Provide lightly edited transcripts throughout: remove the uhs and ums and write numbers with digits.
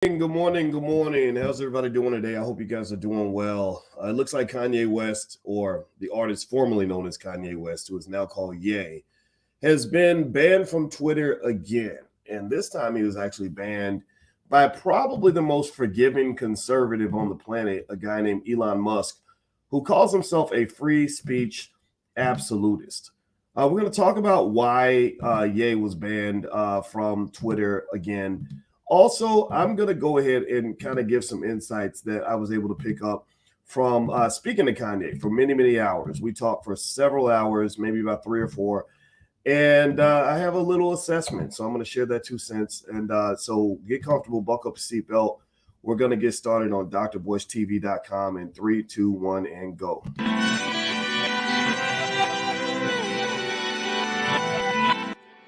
Good morning. Good morning. How's everybody doing today? I hope you guys are doing well. It looks like Kanye West, or the artist formerly known as Kanye West, who is now called Ye, has been banned from Twitter again. And this time he was actually banned by probably the most forgiving conservative on the planet, a guy named Elon Musk, who calls himself a free speech absolutist. We're going to talk about why Ye was banned from Twitter again. Also, I'm going to go ahead and kind of give some insights that I was able to pick up from speaking to Kanye for many, many hours. We talked for several hours, maybe about 3 or 4. And I have a little assessment. So I'm going to share that 2 cents. And so get comfortable, buckle up your seatbelt. We're going to get started on drboystv.com in 3, 2, 1, and go.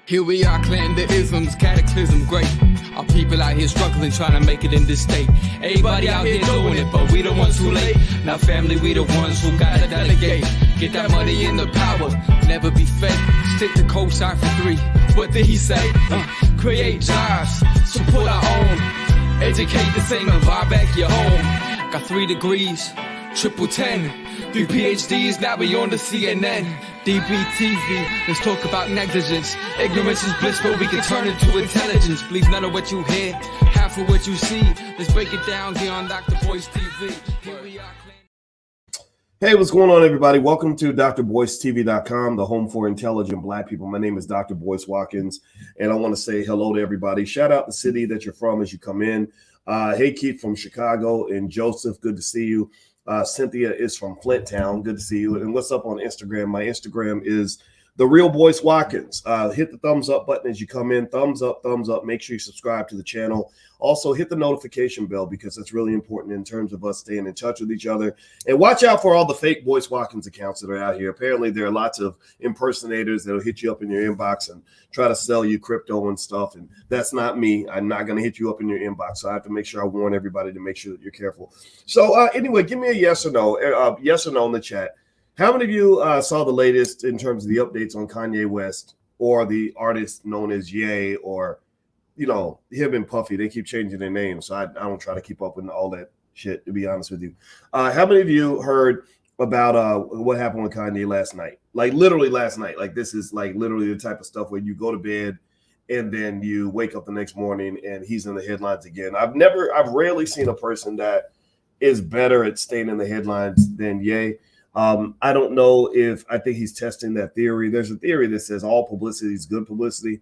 Here we are, clan the isms, cataclysm, great. Our people out here struggling, trying to make it in this state. Everybody out here doing it, but we the ones too late. Now family, we the ones who gotta delegate. Get that money in the power, never be fake. Stick to co-sign for 3. What did he say? Create jobs, support our own. Educate the same and buy back your home. Got 3 degrees, triple 10. 3 PhDs, now we on the CNN. DBTV, let's talk about negligence. Ignorance is bliss, but we can turn it to intelligence. Believe none of what you hear, half of what you see. Let's break it down here on Dr. Boyce TV. Here we are. Hey, what's going on, everybody? Welcome to drboystv.com, the home for intelligent Black people. My name is Dr. Boyce Watkins, and I want to say hello to everybody. Shout out the city that you're from as you come in. Hey, Keith from Chicago, and Joseph, good to see you. Cynthia is from Flint Town. Good to see you. And what's up on Instagram? My Instagram is The Real Boyce Watkins. Hit the thumbs up button as you come in. Thumbs up, thumbs up. Make sure you subscribe to the channel. Also, hit the notification bell because that's really important in terms of us staying in touch with each other. And watch out for all the fake Boyce Watkins accounts that are out here. Apparently, there are lots of impersonators that will hit you up in your inbox and try to sell you crypto and stuff. And that's not me. I'm not going to hit you up in your inbox. So I have to make sure I warn everybody to make sure that you're careful. So anyway, give me a yes or no. Yes or no in the chat. How many of you saw the latest in terms of the updates on Kanye West or the artist known as Ye, or, you know, him and Puffy? They keep changing their names, so I don't try to keep up with all that shit, to be honest with you. How many of you heard about what happened with Kanye last night? Like literally last night. Like this is like literally the type of stuff where you go to bed and then you wake up the next morning and he's in the headlines again. I've rarely seen a person that is better at staying in the headlines than Ye. I don't know if I think he's testing that theory. There's a theory that says all publicity is good publicity.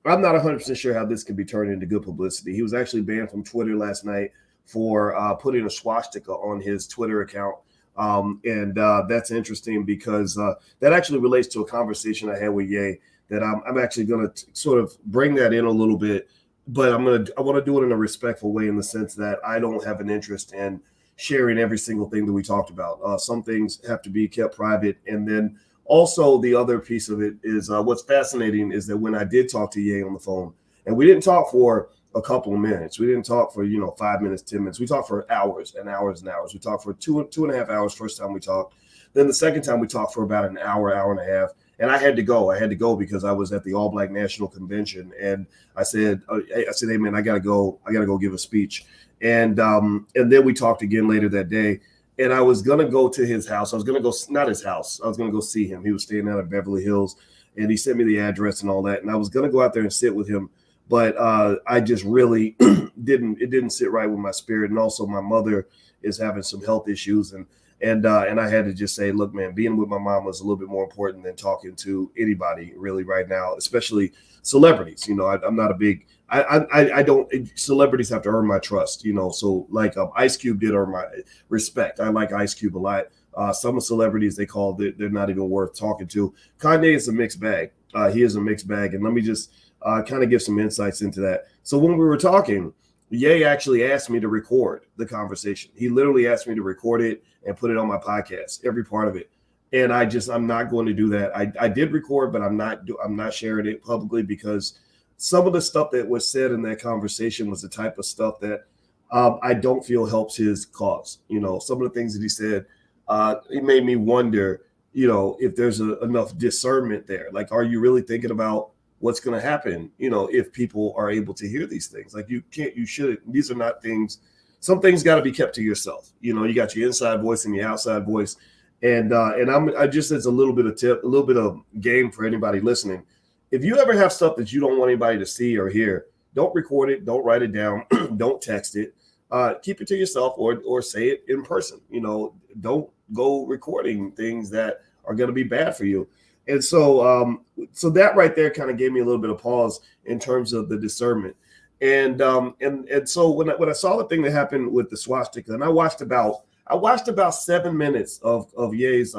I'm not 100% sure how this can be turned into good publicity. He was actually banned from Twitter last night for putting a swastika on his Twitter account. And that's interesting because that actually relates to a conversation I had with Ye that I'm actually going to sort of bring that in a little bit, but I want to do it in a respectful way in the sense that I don't have an interest in sharing every single thing that we talked about. Some things have to be kept private. And then also the other piece of it is what's fascinating is that when I did talk to Ye on the phone, and we didn't talk for a couple of minutes. We didn't talk for, 5 minutes, 10 minutes. We talked for hours and hours and hours. We talked for two and a half hours first time we talked. Then the second time we talked for about an hour, hour and a half. And I had to go. Because I was at the All Black National Convention. And I said, hey, man, I got to go. I got to go give a speech. And then we talked again later that day. And I was going to go to his house. I was going to go, not his house. I was going to go see him. He was staying out of Beverly Hills. And he sent me the address and all that. And I was going to go out there and sit with him. But I just really didn't sit right with my spirit. And also my mother is having some health issues. And I had to just say, look, man, being with my mom was a little bit more important than talking to anybody really right now, especially celebrities. I'm not a big, I don't, celebrities have to earn my trust, so like Ice Cube did earn my respect. I like Ice Cube a lot. Some celebrities they're not even worth talking to. Kanye is a mixed bag. He is a mixed bag. And let me just kind of give some insights into that. So when we were talking, Ye actually asked me to record the conversation. He literally asked me to record it and put it on my podcast, every part of it. And I'm not going to do that. I did record, but I'm not sharing it publicly because some of the stuff that was said in that conversation was the type of stuff that I don't feel helps his cause. Some of the things that he said, it made me wonder, if there's enough discernment there. Like, are you really thinking about what's going to happen, if people are able to hear these things. Like you shouldn't, these are not things, some things got to be kept to yourself. You got your inside voice and your outside voice. And I just, as a little bit of tip, a little bit of game for anybody listening. If you ever have stuff that you don't want anybody to see or hear, don't record it, don't write it down, don't text it. Keep it to yourself or say it in person. Don't go recording things that are going to be bad for you. And so that right there kind of gave me a little bit of pause in terms of the discernment. And so when I saw the thing that happened with the swastika, and I watched about 7 minutes of Ye's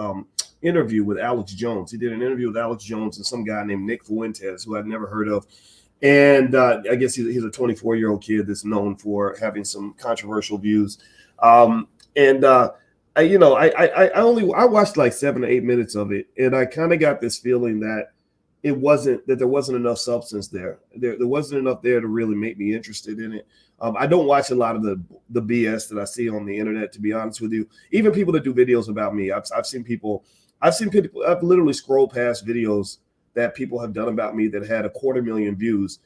interview with Alex Jones. He did an interview with Alex Jones and some guy named Nick Fuentes, who I'd never heard of. And I guess he's a 24-year-old kid that's known for having some controversial views. I watched like 7 or 8 minutes of it, and I kind of got this feeling that there wasn't enough substance there. There wasn't enough there to really make me interested in it. I don't watch a lot of the BS that I see on the internet, to be honest with you. Even people that do videos about me, I've seen people. I've literally scrolled past videos that people have done about me that had 250,000 views,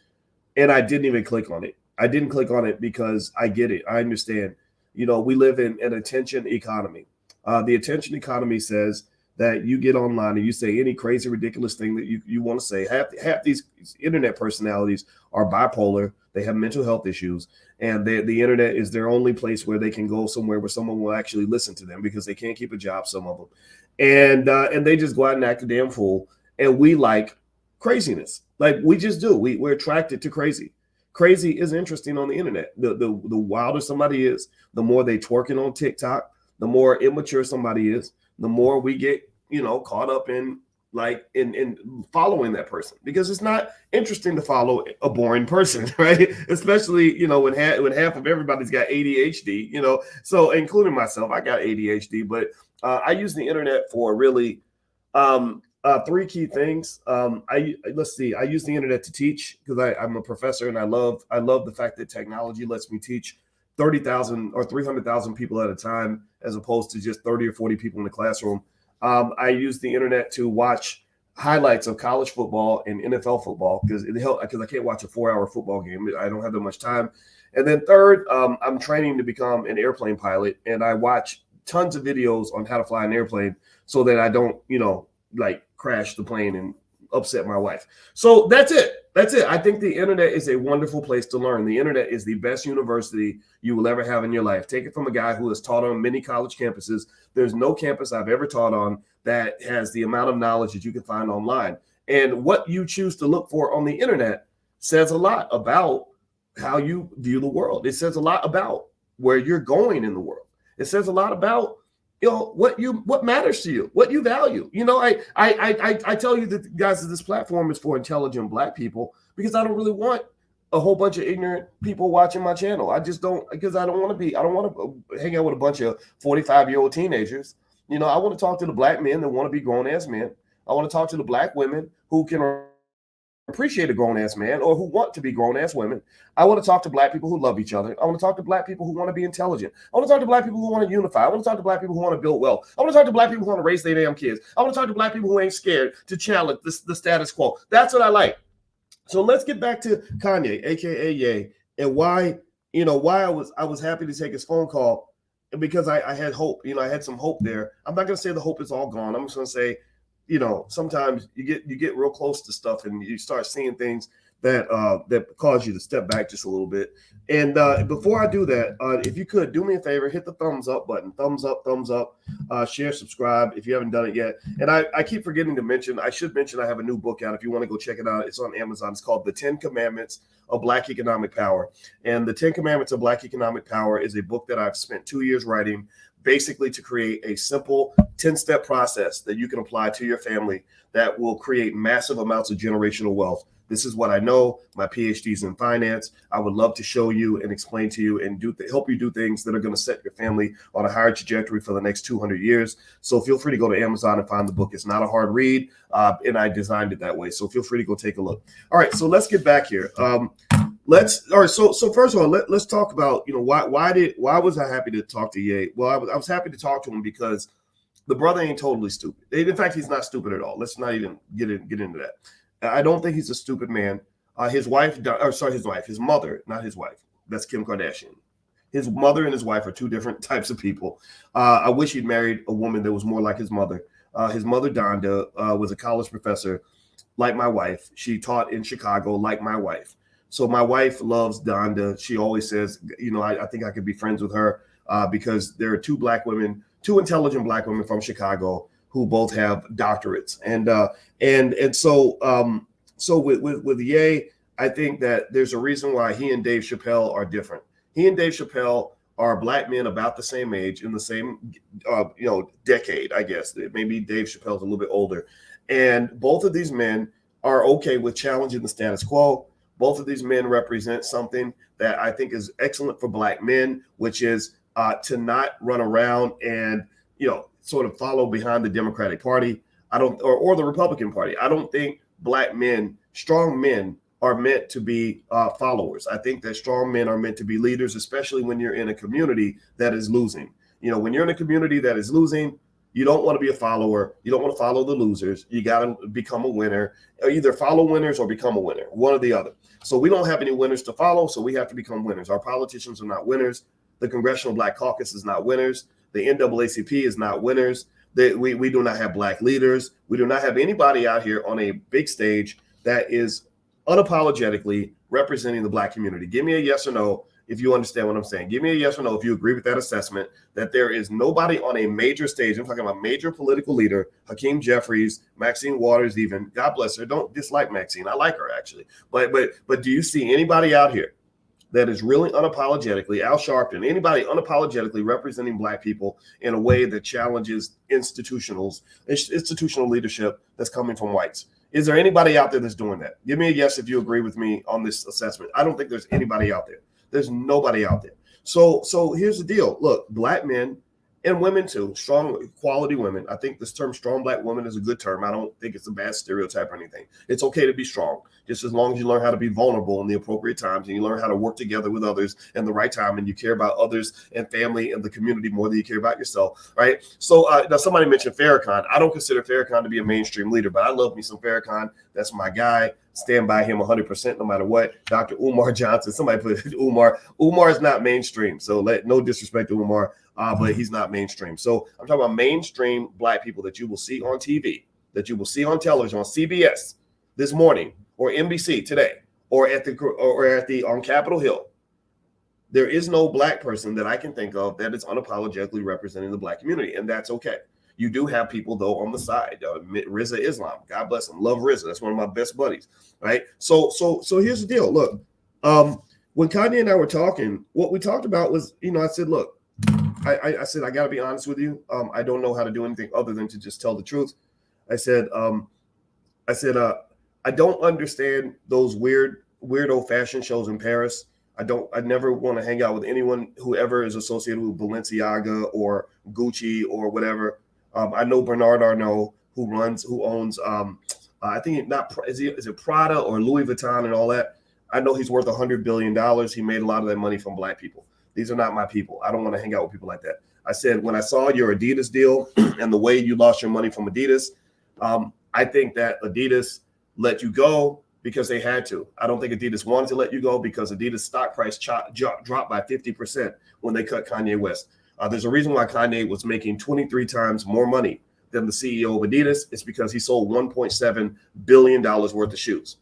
and I didn't even click on it. I didn't click on it because I get it. I understand. We live in an attention economy. The attention economy says that you get online and you say any crazy, ridiculous thing that you want to say. Half these internet personalities are bipolar. They have mental health issues, and the internet is their only place where they can go somewhere where someone will actually listen to them because they can't keep a job, some of them. And they just go out and act a damn fool. And we like craziness. Like we just do. We're attracted to crazy. Crazy is interesting on the internet. The wilder somebody is, the more they twerking on TikTok, the more immature somebody is, the more we get, caught up in following that person, because it's not interesting to follow a boring person, right? Especially, when half of everybody's got ADHD, so including myself, I got ADHD, but I use the internet for really three key things. I use the internet to teach because I'm a professor, and I love the fact that technology lets me teach 30,000 or 300,000 people at a time, as opposed to just 30 or 40 people in the classroom. I use the internet to watch highlights of college football and NFL football because I can't watch a 4-hour football game. I don't have that much time. And then third, I'm training to become an airplane pilot, and I watch tons of videos on how to fly an airplane so that I don't, crash the plane and upset my wife. So that's it. I think the internet is a wonderful place to learn. The internet is the best university you will ever have in your life. Take it from a guy who has taught on many college campuses. There's no campus I've ever taught on that has the amount of knowledge that you can find online. And what you choose to look for on the internet says a lot about how you view the world. It says a lot about where you're going in the world. It says a lot about what matters to you, what you value. I tell you that, guys, that this platform is for intelligent Black people because I don't really want a whole bunch of ignorant people watching my channel. I just don't, because I don't want to hang out with a bunch of 45-year-old teenagers. I want to talk to the Black men that want to be grown-ass men. I want to talk to the Black women who can appreciate a grown-ass man or who want to be grown-ass women. I want to talk to Black people who love each other. I want to talk to Black people who want to be intelligent. I want to talk to Black people who want to unify. I want to talk to Black people who want to build wealth. I want to talk to Black people who want to raise their damn kids. I want to talk to Black people who ain't scared to challenge the status quo. That's what I like. So let's get back to Kanye, aka Ye, and why I was happy to take his phone call, because I had hope. I had some hope there. I'm not going to say the hope is all gone. I'm just going to say, sometimes you get real close to stuff and you start seeing things that cause you to step back just a little bit. And before I do that, if you could do me a favor, hit the thumbs up button, thumbs up, share, subscribe if you haven't done it yet. And I keep forgetting to mention, I should mention I have a new book out. If you want to go check it out, it's on Amazon. It's called The 10 Commandments of Black Economic Power. And The 10 Commandments of Black Economic Power is a book that I've spent 2 years writing, basically to create a simple 10-step process that you can apply to your family that will create massive amounts of generational wealth. This is what I know. My PhD is in finance. I would love to show you and explain to you and help you do things that are going to set your family on a higher trajectory for the next 200 years. So feel free to go to Amazon and find the book. It's not a hard read, and I designed it that way. So feel free to go take a look. All right, so let's get back here. So first of all, let's talk about, why was I happy to talk to Ye? Well, I was happy to talk to him because the brother ain't totally stupid. In fact, he's not stupid at all. Let's not even get into that. I don't think he's a stupid man. His mother, not his wife. That's Kim Kardashian. His mother and his wife are two different types of people. I wish he'd married a woman that was more like his mother. His mother, Donda, was a college professor like my wife. She taught in Chicago like my wife. So my wife loves Donda. She always says, I think I could be friends with her because there are two intelligent black women from Chicago who both have doctorates. So with Ye, I think that there's a reason why he and Dave Chappelle are different. He and Dave Chappelle are black men about the same age, in the same decade, I guess. Maybe Dave Chappelle's a little bit older. And both of these men are okay with challenging the status quo. Both of these men represent something that I think is excellent for black men, which is to not run around and, sort of follow behind the Democratic Party. Or the Republican Party. I don't think black men, strong men, are meant to be followers. I think that strong men are meant to be leaders, especially when you're in a community that is losing. When you're in a community that is losing, you don't want to be a follower. You don't want to follow the losers. You got to become a winner. Either follow winners or become a winner, one or the other. So we don't have any winners to follow, so we have to become winners. Our politicians are not winners. The Congressional Black Caucus is not winners. The NAACP is not winners. We do not have black leaders. We do not have anybody out here on a big stage that is unapologetically representing the black community. Give me a yes or no if you understand what I'm saying. Give me a yes or no if you agree with that assessment, that there is nobody on a major stage. I'm talking about major political leader, Hakeem Jeffries, Maxine Waters, even. God bless her. Don't dislike Maxine. I like her, actually. But do you see anybody out here that is really unapologetically, Al Sharpton, anybody unapologetically representing black people in a way that challenges institutional leadership that's coming from whites? Is there anybody out there that's doing that? Give me a yes if you agree with me on this assessment. I don't think there's anybody out there. There's nobody out there. So here's the deal. Look, black men and women too, strong quality women. I think this term strong black woman is a good term. I don't think it's a bad stereotype or anything. It's okay to be strong, just as long as you learn how to be vulnerable in the appropriate times and you learn how to work together with others in the right time and you care about others and family and the community more than you care about yourself, right? So now somebody mentioned Farrakhan. I don't consider Farrakhan to be a mainstream leader, but I love me some Farrakhan. That's my guy. Stand by him 100% no matter what. Dr. Umar Johnson, somebody put Umar. Umar is not mainstream, so no disrespect to Umar, but he's not mainstream. So I'm talking about mainstream black people that you will see on TV, that you will see on television, on CBS this morning, or NBC today, or on Capitol Hill. There is no black person that I can think of that is unapologetically representing the black community, and that's okay. You do have people, though, on the side. Rizza Islam, God bless him. Love Rizza. That's one of my best buddies, right? So here's the deal. Look, when Kanye and I were talking, what we talked about was, I said, look, I said, I got to be honest with you. I don't know how to do anything other than to just tell the truth. I said, I don't understand those weirdo fashion shows in Paris. I never want to hang out with anyone who ever is associated with Balenciaga or Gucci or whatever. I know Bernard Arnault, who owns, I think is it Prada or Louis Vuitton and all that. I know he's worth $100 billion. He made a lot of that money from black people. These are not my people. I don't want to hang out with people like that. I said, when I saw your Adidas deal and the way you lost your money from Adidas, I think that Adidas let you go because they had to. I don't think Adidas wanted to let you go because Adidas stock price dropped by 50% when they cut Kanye West. There's a reason why Kanye was making 23 times more money than the CEO of Adidas. It's because he sold $1.7 billion worth of shoes.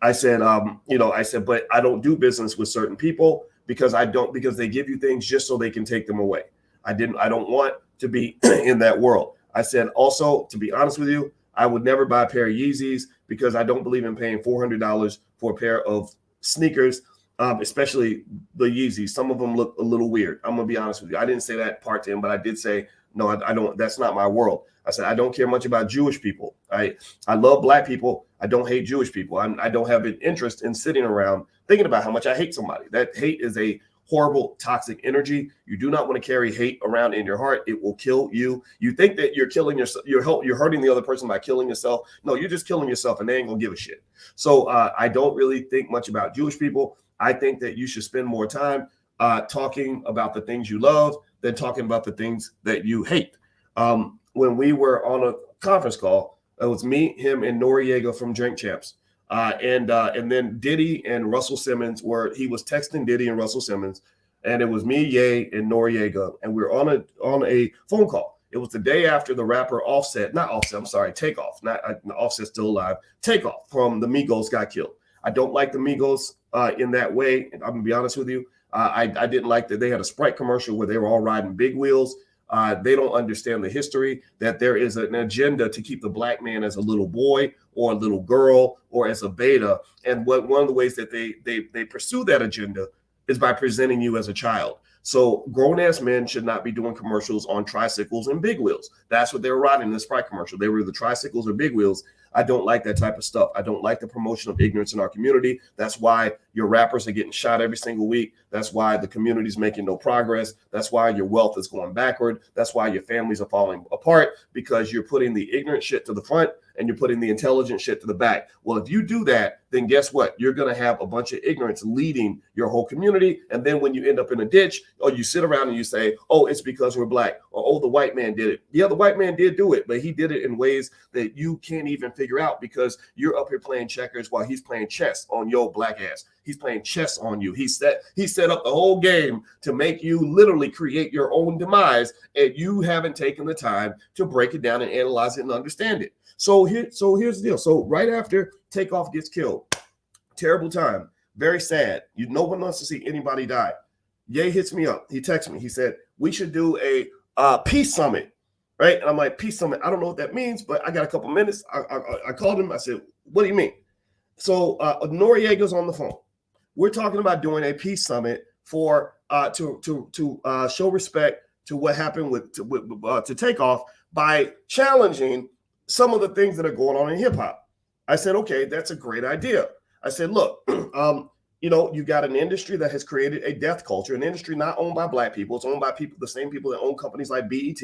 I said, but I don't do business with certain people because they give you things just so they can take them away. I don't want to be in that world. I said, also, to be honest with you, I would never buy a pair of Yeezys because I don't believe in paying $400 for a pair of sneakers, especially the Yeezys. Some of them look a little weird. I'm going to be honest with you. I didn't say that part to him, but I did say, no, I don't. That's not my world. I said, I don't care much about Jewish people. I love black people. I don't hate Jewish people. I don't have an interest in sitting around thinking about how much I hate somebody. That hate is a horrible, toxic energy. You do not want to carry hate around in your heart. It will kill you. You think that you're killing yourself. You're hurting the other person by killing yourself. No, you're just killing yourself, and they ain't gonna give a shit. So I don't really think much about Jewish people. I think that you should spend more time talking about the things you love than talking about the things that you hate. When we were on a conference call, it was me, him, and Noriega from Drink Champs. And then Diddy and Russell Simmons he was texting Diddy and Russell Simmons, and it was me, Ye, and Noriega, and we were on a phone call. It was the day after the rapper Takeoff, not Offset still alive, Takeoff from the Migos got killed. I don't like the Migos in that way. I'm gonna be honest with you. I didn't like that they had a Sprite commercial where they were all riding big wheels. They don't understand the history, that there is an agenda to keep the black man as a little boy or a little girl or as a beta. And one of the ways that they pursue that agenda is by presenting you as a child. So grown-ass men should not be doing commercials on tricycles and big wheels. That's what they were riding in the Sprite commercial. They were either tricycles or big wheels. I don't like that type of stuff. I don't like the promotion of ignorance in our community. That's why your rappers are getting shot every single week. That's why the community is making no progress. That's why your wealth is going backward. That's why your families are falling apart, because you're putting the ignorant shit to the front and you're putting the intelligent shit to the back. Well, if you do that, then guess what? You're going to have a bunch of ignorance leading your whole community. And then when you end up in a ditch, or you sit around and you say, oh, it's because we're black, or oh, the white man did it. Yeah, the white man did do it, but he did it in ways that you can't even figure out, because you're up here playing checkers while he's playing chess on your black ass. He's playing chess on you. He set up the whole game to make you literally create your own demise, and you haven't taken the time to break it down and analyze it and understand it. So here's the deal. So right after Takeoff gets killed, terrible time, very sad. No one wants to see anybody die. Ye hits me up. He texts me. He said, we should do a peace summit, right? And I'm like, peace summit? I don't know what that means, but I got a couple minutes. I called him. I said, what do you mean? So Noriega's on the phone. We're talking about doing a peace summit for to show respect to what happened to Takeoff by challenging some of the things that are going on in hip hop. I said, okay, that's a great idea. I said, look, you got an industry that has created a death culture, an industry not owned by black people. It's owned by the same people that own companies like BET.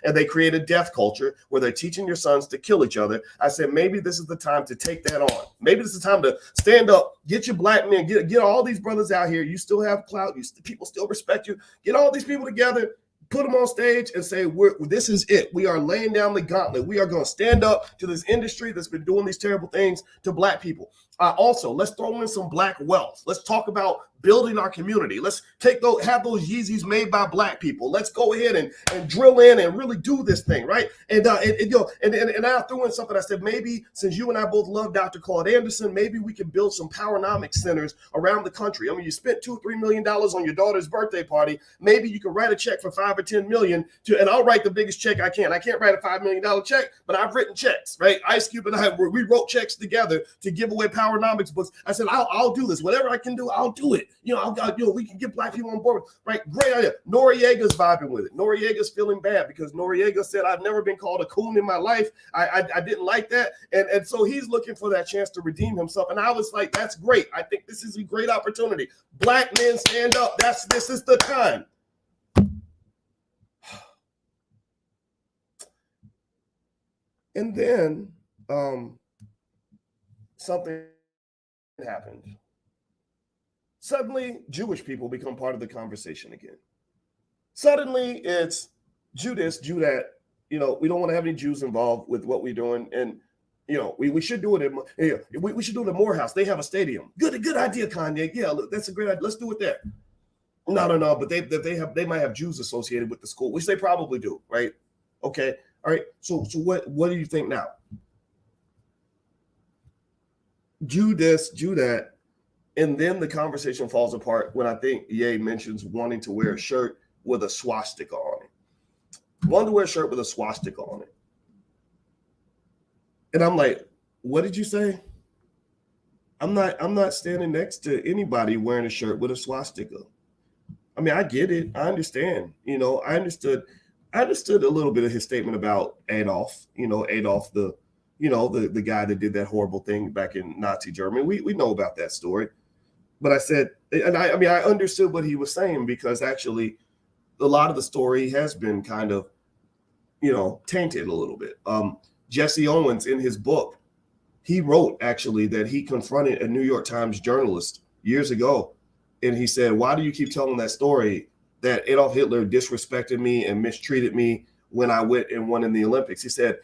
And they create a death culture where they're teaching your sons to kill each other. I said, maybe this is the time to take that on. Maybe this is the time to stand up, get your black men, get all these brothers out here. You still have clout. People still respect you. Get all these people together, put them on stage and say, this is it. We are laying down the gauntlet. We are going to stand up to this industry that's been doing these terrible things to black people. Also, let's throw in some black wealth. Let's talk about building our community. Let's have those Yeezys made by black people. Let's go ahead and drill in and really do this thing, right? And I threw in something. I said, maybe since you and I both love Dr. Claude Anderson, maybe we can build some Powernomics centers around the country. I mean, you spent $2-3 million on your daughter's birthday party. Maybe you can write a check for $5 or $10 million and I'll write the biggest check I can. I can't write a $5 million check, but I've written checks, right? Ice Cube and we wrote checks together to give away Powernomics books. I said, I'll do this. Whatever I can do, I'll do it. We can get black people on board, right? Great idea. Noriega's vibing with it. Noriega's feeling bad because Noriega said, I've never been called a coon in my life. I didn't like that. And so he's looking for that chance to redeem himself. And I was like, that's great. I think this is a great opportunity. Black men stand up. This is the time. And then something happened. Suddenly, Jewish people become part of the conversation again. Suddenly, it's Jew this, Jew that. We don't want to have any Jews involved with what we're doing, and we should do it. We should do it at Morehouse. They have a stadium. Good idea, Kanye. Yeah, look, that's a great idea. Let's do it there. No. But they might have Jews associated with the school, which they probably do, right? Okay, all right. So what do you think now? Jew this, Jew that. And then the conversation falls apart when I think Ye mentions wanting to wear a shirt with a swastika on it. Wanted to wear a shirt with a swastika on it. And I'm like, what did you say? I'm not standing next to anybody wearing a shirt with a swastika. I mean, I get it. I understand. I understood a little bit of his statement about Adolf, Adolf, the guy that did that horrible thing back in Nazi Germany. We know about that story. But I said, and I understood what he was saying, because actually a lot of the story has been kind of, tainted a little bit. Jesse Owens, in his book, he wrote actually that he confronted a New York Times journalist years ago. And he said, why do you keep telling that story that Adolf Hitler disrespected me and mistreated me when I went and won in the Olympics. He said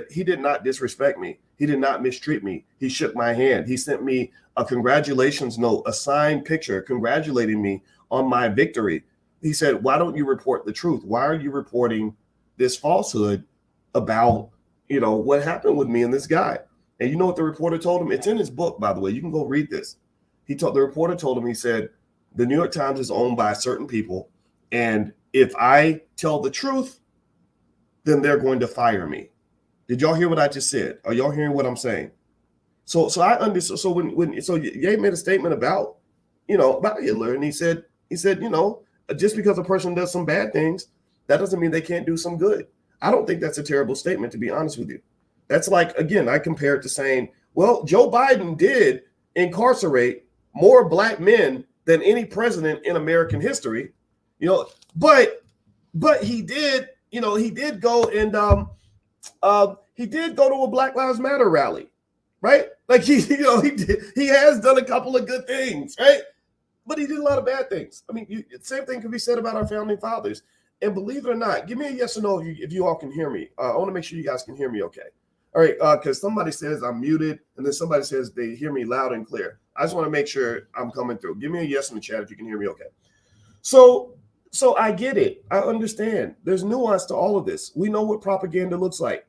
he did not disrespect me. He did not mistreat me. He shook my hand. He sent me a congratulations note, a signed picture congratulating me on my victory. He said, why don't you report the truth? Why are you reporting this falsehood about, what happened with me and this guy? And you know what the reporter told him? It's in his book, by the way. You can go read this. The reporter told him, he said, the New York Times is owned by certain people. And if I tell the truth, then they're going to fire me. Did y'all hear what I just said? Are y'all hearing what I'm saying? So I understood. So so Ye made a statement about Hitler, and he said, just because a person does some bad things, that doesn't mean they can't do some good. I don't think that's a terrible statement, to be honest with you. That's like, again, I compare it to saying, well, Joe Biden did incarcerate more black men than any president in American history, but he did, he did go and he did go to a Black Lives Matter rally, right? Like he has done a couple of good things, right? But he did a lot of bad things. I mean, the same thing can be said about our founding fathers. And believe it or not, give me a yes or no if you all can hear me. I want to make sure you guys can hear me okay. All right, because somebody says I'm muted, and then somebody says they hear me loud and clear. I just want to make sure I'm coming through. Give me a yes in the chat if you can hear me okay. So I get it. I understand. There's nuance to all of this. We know what propaganda looks like.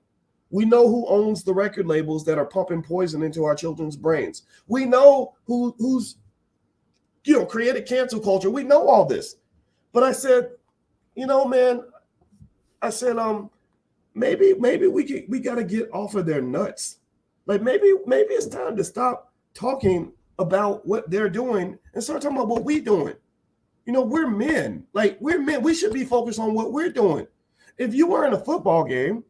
We know who owns the record labels that are pumping poison into our children's brains. We know who's created cancel culture. We know all this. But I said, man, maybe we got to get off of their nuts. Like maybe it's time to stop talking about what they're doing and start talking about what we're doing. We're men. Like we're men. We should be focused on what we're doing. If you were in a football game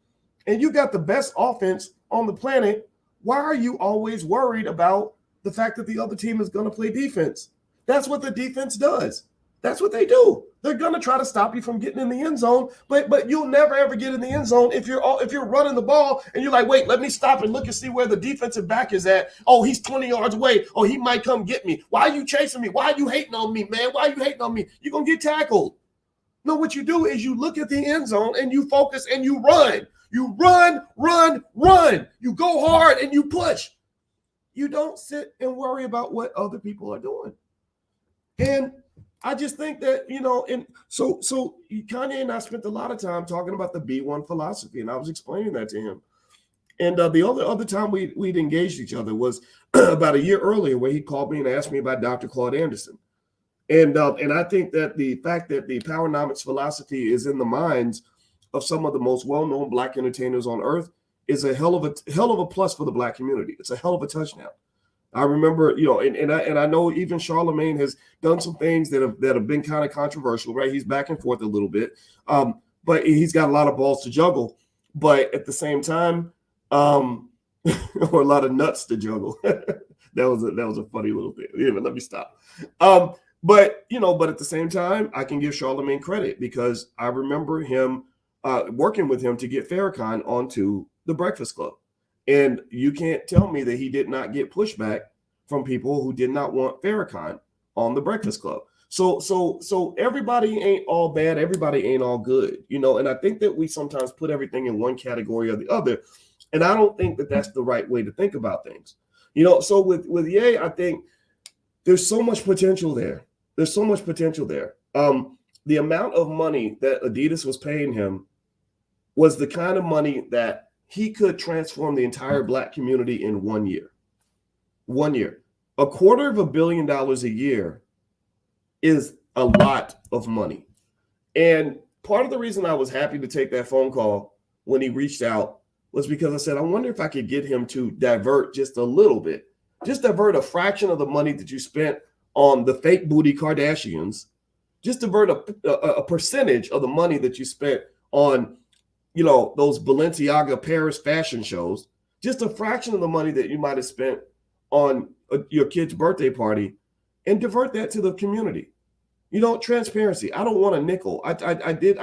and you got the best offense on the planet, why are you always worried about the fact that the other team is going to play defense? That's what the defense does. That's what they do. They're going to try to stop you from getting in the end zone, but you'll never ever get in the end zone if you're running the ball and you're like, wait, let me stop and look and see where the defensive back is at. Oh, he's 20 yards away. Oh, he might come get me. Why are you chasing me? Why are you hating on me, man? Why are you hating on me? You're going to get tackled. No, what you do is you look at the end zone and you focus and you run. You run. You go hard and you push. You don't sit and worry about what other people are doing. And I just think that, and so Kanye and I spent a lot of time talking about the B1 philosophy, and I was explaining that to him. And the other time we'd engaged each other was about a year earlier, where he called me and asked me about Dr. Claude Anderson. And I think that the fact that the Powernomics philosophy is in the minds of some of the most well-known Black entertainers on earth is a hell of a plus for the Black community. It's a hell of a touchdown. I remember, and I know even Charlemagne has done some things that have been kind of controversial, right? He's back and forth a little bit, but he's got a lot of balls to juggle. But at the same time, or a lot of nuts to juggle. that was a funny little thing. Yeah, but let me stop. But at the same time, I can give Charlemagne credit because I remember him working with him to get Farrakhan onto the Breakfast Club. And you can't tell me that he did not get pushback from people who did not want Farrakhan on the Breakfast Club. So everybody ain't all bad. Everybody ain't all good, and I think that we sometimes put everything in one category or the other. And I don't think that that's the right way to think about things. So with Ye, I think there's so much potential there. There's so much potential there. The amount of money that Adidas was paying him was the kind of money that he could transform the entire Black community in 1 year. 1 year. $250 million a year is a lot of money. And part of the reason I was happy to take that phone call when he reached out was because I said, I wonder if I could get him to divert just a little bit, just divert a fraction of the money that you spent on the fake booty Kardashians, just divert a percentage of the money that you spent on those Balenciaga Paris fashion shows, just a fraction of the money that you might have spent on your kid's birthday party, and divert that to the community. Transparency. I don't want a nickel. I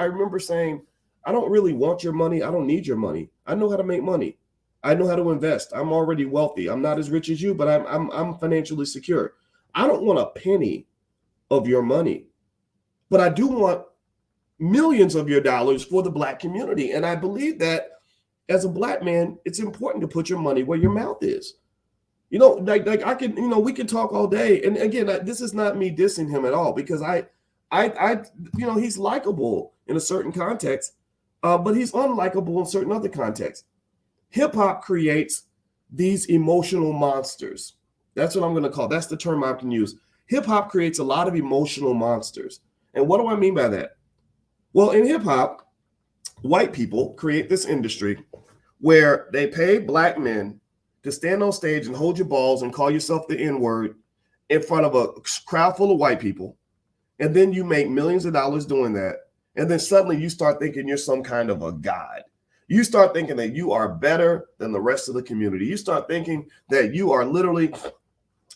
remember saying, I don't really want your money. I don't need your money. I know how to make money. I know how to invest. I'm already wealthy. I'm not as rich as you, but I'm financially secure. I don't want a penny of your money, but I do want millions of your dollars for the Black community. And I believe that as a Black man, it's important to put your money where your mouth is. Like I can, we can talk all day. And again, this is not me dissing him at all, because he's likable in a certain context, but he's unlikable in certain other contexts. Hip hop creates these emotional monsters. That's what I'm going to call. That's the term I can use. Hip hop creates a lot of emotional monsters. And what do I mean by that? Well, in hip hop, white people create this industry where they pay Black men to stand on stage and hold your balls and call yourself the N-word in front of a crowd full of white people. And then you make millions of dollars doing that. And then suddenly you start thinking you're some kind of a god. You start thinking that you are better than the rest of the community. You start thinking that you are literally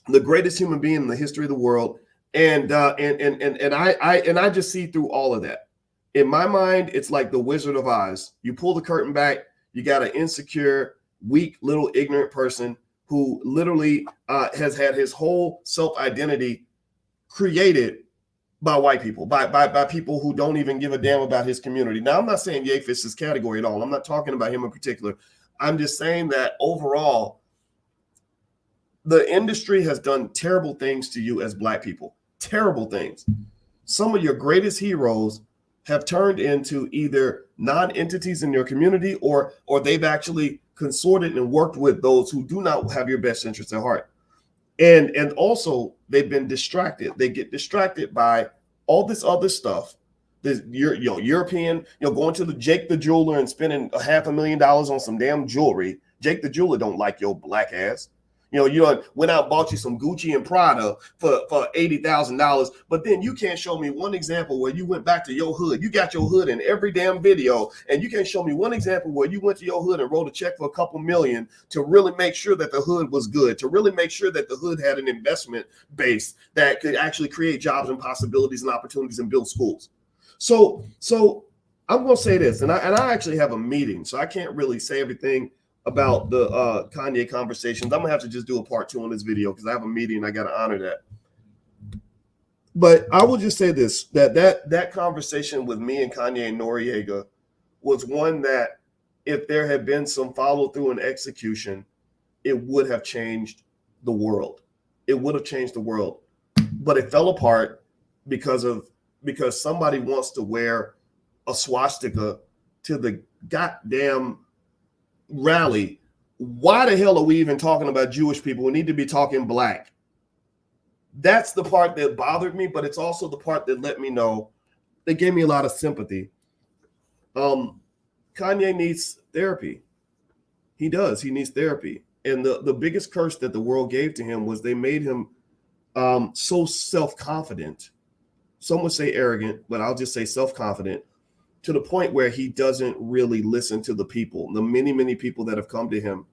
the greatest human being in the history of the world. And I just see through all of that. In my mind, it's like the Wizard of Oz. You pull the curtain back, you got an insecure, weak, little ignorant person who literally has had his whole self-identity created by white people, by people who don't even give a damn about his community. Now, I'm not saying Ye fits this category at all. I'm not talking about him in particular. I'm just saying that overall, the industry has done terrible things to you as Black people. Terrible things. Some of your greatest heroes have turned into either non-entities in your community, or they've actually consorted and worked with those who do not have your best interests at heart. And also they've been distracted. They get distracted by all this other stuff. This European, going to the Jake the Jeweler and spending $500,000 on some damn jewelry. Jake the Jeweler don't like your Black ass. You went out and bought you some Gucci and Prada for $80,000, but then you can't show me one example where you went back to your hood. You got your hood in every damn video, and you can't show me one example where you went to your hood and wrote a check for a couple million to really make sure that the hood was good, to really make sure that the hood had an investment base that could actually create jobs and possibilities and opportunities and build schools. So I'm going to say this, and I actually have a meeting, so I can't really say everything about the Kanye conversations. I'm gonna have to just do a part 2 on this video because I have a meeting and I gotta honor that. But I will just say this, that conversation with me and Kanye Noriega was one that, if there had been some follow through and execution, it would have changed the world. It would have changed the world. But it fell apart because somebody wants to wear a swastika to the goddamn rally. Why the hell are we even talking about Jewish people? We need to be talking Black. That's the part that bothered me, but it's also the part that let me know, that gave me a lot of sympathy. Kanye needs therapy. He does. He needs therapy. And the biggest curse that the world gave to him was they made him so self-confident. Some would say arrogant, but I'll just say self-confident, to the point where he doesn't really listen to the people, the many, many people that have come to him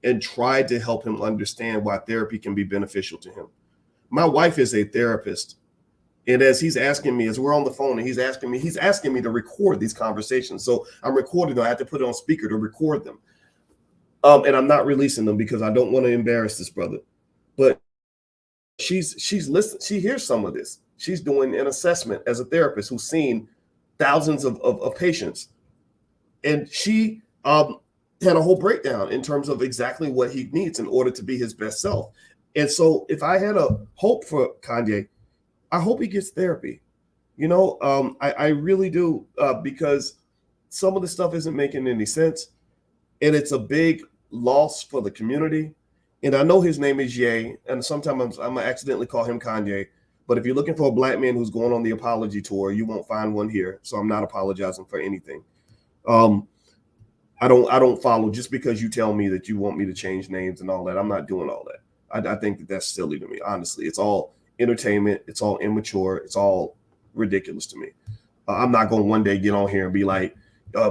and tried to help him understand why therapy can be beneficial to him. My wife is a therapist. And as he's asking me, as we're on the phone, and he's asking me to record these conversations. So I'm recording them. I have to put it on speaker to record them. And I'm not releasing them because I don't want to embarrass this brother. But she's listening. She hears some of this. She's doing an assessment as a therapist who's seen thousands of patients. And she had a whole breakdown in terms of exactly what he needs in order to be his best self. And so if I had a hope for Kanye, I hope he gets therapy. I really do, because some of the stuff isn't making any sense. And it's a big loss for the community. And I know his name is Ye, and sometimes I'm gonna accidentally call him Kanye. But if you're looking for a Black man who's going on the apology tour, you won't find one here. So I'm not apologizing for anything. I don't follow just because you tell me that you want me to change names and all that. I'm not doing all that. I think that's silly to me. Honestly, it's all entertainment. It's all immature. It's all ridiculous to me. I'm not going to one day get on here and be like,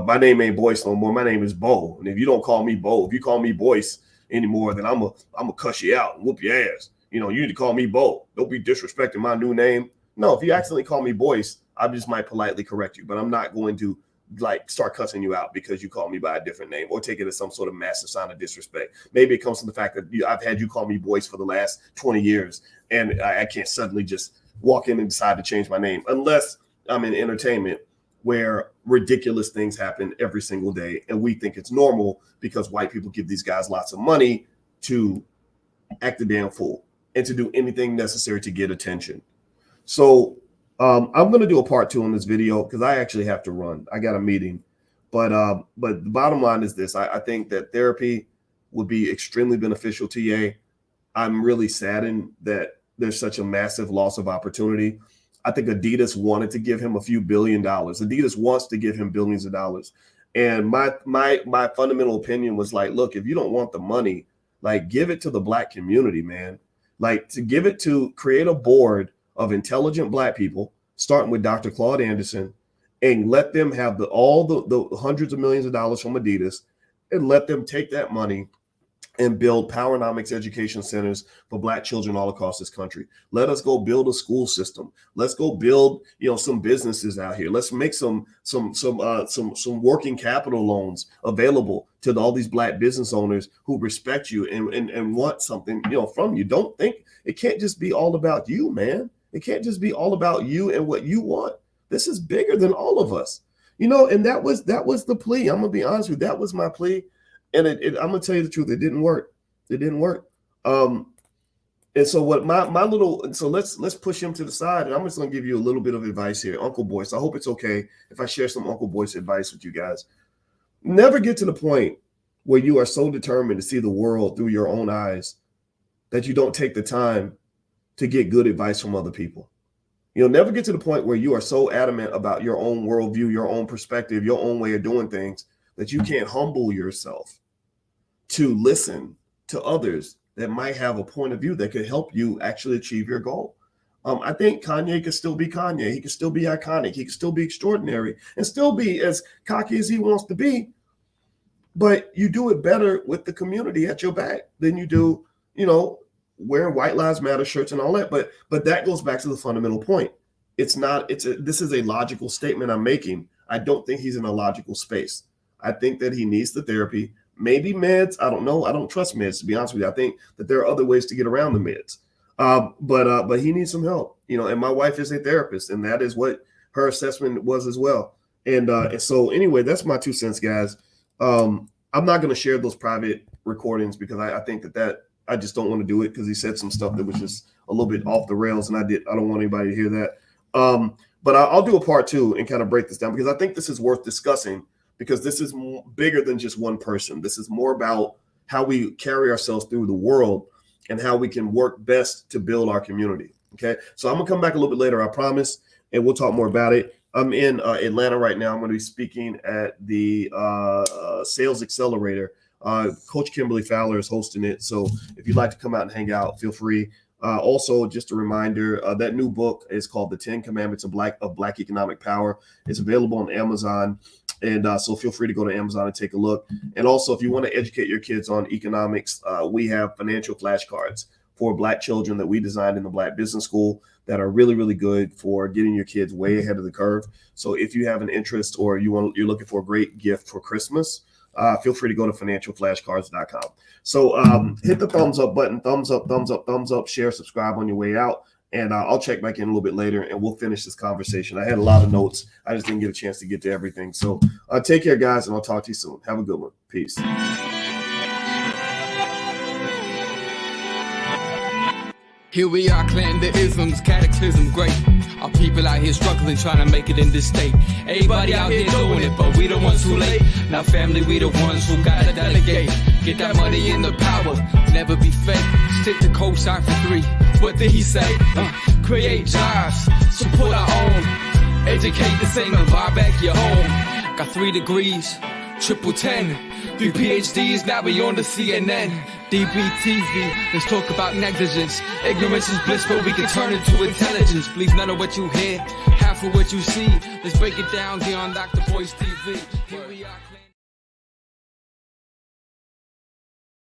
my name ain't Boyce no more. My name is Bo. And if you don't call me Bo, if you call me Boyce anymore, then I'm a cuss you out and whoop your ass. You need to call me Bo. Don't be disrespecting my new name. No, if you accidentally call me Boyce, I just might politely correct you, but I'm not going to start cussing you out because you call me by a different name or take it as some sort of massive sign of disrespect. Maybe it comes from the fact that I've had you call me Boyce for the last 20 years and I can't suddenly just walk in and decide to change my name unless I'm in entertainment where ridiculous things happen every single day. And we think it's normal because white people give these guys lots of money to act a damn fool and to do anything necessary to get attention. So I'm going to do a part 2 on this video because I actually have to run. I got a meeting. But the bottom line is this. I think that therapy would be extremely beneficial to Ye. I'm really saddened that there's such a massive loss of opportunity. I think Adidas wanted to give him a few $1 billion. Adidas wants to give him billions of dollars. And my fundamental opinion was like, look, if you don't want the money, like give it to the black community, man. Like to give it to create a board of intelligent black people, starting with Dr. Claude Anderson, and let them have all the hundreds of millions of dollars from Adidas, and let them take that money and build Powernomics education centers for black children all across this country. Let us go build a school system. Let's go build, some businesses out here. Let's make some working capital loans available to all these black business owners who respect you and want something, from you. Don't think it can't just be all about you, man. It can't just be all about you and what you want. This is bigger than all of us, and that was the plea. I'm gonna be honest with you. That was my plea. And I'm gonna tell you the truth. It didn't work. It didn't work. And so what let's push him to the side. And I'm just gonna give you a little bit of advice here, Uncle Boyce. I hope it's okay if I share some Uncle Boyce advice with you guys. Never get to the point where you are so determined to see the world through your own eyes that you don't take the time to get good advice from other people. Never get to the point where you are so adamant about your own worldview, your own perspective, your own way of doing things that you can't humble yourself to listen to others that might have a point of view that could help you actually achieve your goal. I think Kanye could still be Kanye. He could still be iconic. He could still be extraordinary and still be as cocky as he wants to be. But you do it better with the community at your back than you do, wearing White Lives Matter shirts and all that. But that goes back to the fundamental point. This is a logical statement I'm making. I don't think he's in a logical space. I think that he needs the therapy, maybe meds. I don't know. I don't trust meds, to be honest with you. I think that there are other ways to get around the meds. But he needs some help, and my wife is a therapist, and that is what her assessment was as well. And so anyway, that's my 2 cents, guys. I'm not going to share those private recordings because I think that I just don't want to do it because he said some stuff that was just a little bit off the rails, and I don't want anybody to hear that. But I'll do a part 2 and kind of break this down because I think this is worth discussing. Because this is bigger than just one person. This is more about how we carry ourselves through the world and how we can work best to build our community. Okay, so I'm gonna come back a little bit later, I promise, and we'll talk more about it. I'm in Atlanta right now. I'm going to be speaking at the Sales Accelerator. Coach Kimberly Fowler is hosting it. So if you'd like to come out and hang out, feel free. Also, just a reminder, that new book is called The 10 Commandments of Black Economic Power. It's available on Amazon. And so feel free to go to Amazon and take a look. And also, if you want to educate your kids on economics, we have financial flashcards for Black children that we designed in the Black Business School that are really, really good for getting your kids way ahead of the curve. So if you have an interest or you're looking for a great gift for Christmas, feel free to go to financialflashcards.com. So hit the thumbs up button, thumbs up, share, subscribe on your way out. And I'll check back in a little bit later and we'll finish this conversation. I had a lot of notes. I just didn't get a chance to get to everything. So take care, guys, and I'll talk to you soon. Have a good one. Peace. Here we are, clan the isms, cataclysm great. Our people out here struggling, trying to make it in this state. Everybody out here doing it, but we the ones who late. Now family, we the ones who gotta delegate. Get that money in the power, never be fake. Stick to co-sign for 3. What did he say? Create jobs, support our own. Educate the same and buy back your own. Got 3 degrees, triple 10. 3 PhDs, now we on the CNN. DBTV, let's talk about negligence. Ignorance is bliss, but we can turn it to intelligence. Believe none of what you hear, half of what you see. Let's break it down here on Dr. Boyce TV. Here we are.